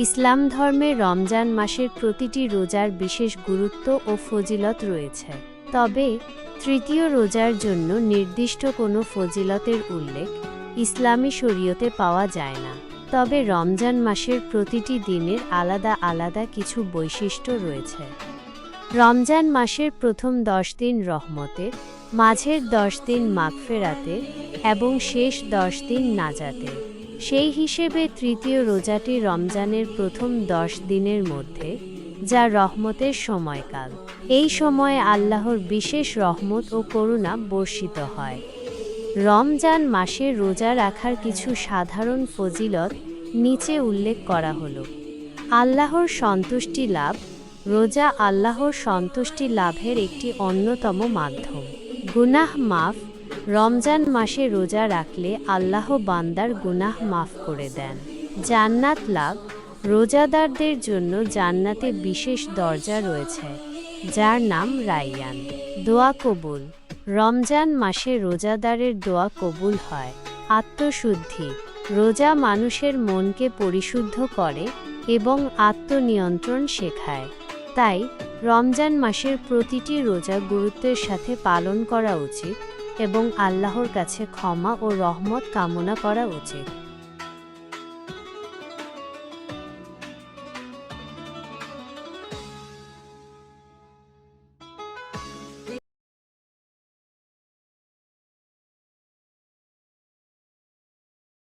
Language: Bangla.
ইসলাম ধর্মে রমজান মাসের প্রতিটি রোজার বিশেষ গুরুত্ব ও ফজিলত রয়েছে। তবে তৃতীয় রোজার জন্য নির্দিষ্ট কোনো ফজিলতের উল্লেখ ইসলামী শরীয়তে পাওয়া যায় না। তবে রমজান মাসের প্রতিটি দিনের আলাদা আলাদা কিছু বৈশিষ্ট্য রয়েছে। রমজান মাসের প্রথম 10 দিন রহমতের, মাঝের 10 দিন মাগফিরাতের এবং শেষ 10 দিন নাজাতের। সেই হিসেবে তৃতীয় রোজাটি রমজানের প্রথম 10 দিনের মধ্যে, যা রহমতের সময়কাল। এই সময়ে আল্লাহর বিশেষ রহমত ও করুণা বর্ষিত হয়। রমজান মাসে রোজা রাখার কিছু সাধারণ ফজিলত নিচে উল্লেখ করা হলো। আল্লাহর সন্তুষ্টি লাভ। রোজা আল্লাহর সন্তুষ্টি লাভের একটি অন্যতম মাধ্যম। গুনাহ মাফ। রমজান মাসে রোজা রাখলে আল্লাহ বান্দার গুনাহ মাফ করে দেন। জান্নাত লাভ। রোজাদারদের জন্য জান্নাতে বিশেষ দরজা রয়েছে, যার নাম রায়্যান। দোয়া কবুল। রমজান মাসে রোজাদারের দোয়া কবুল হয়। আত্মশুদ্ধি। রোজা মানুষের মনকে পরিশুদ্ধ করে এবং আত্মনিয়ন্ত্রণ শেখায়। তাই রমজান মাসের প্রতিটি রোজা গুরুত্বের সাথে পালন করা উচিত এবং আল্লাহর কাছে ক্ষমা ও রহমত কামনা করা উচিত।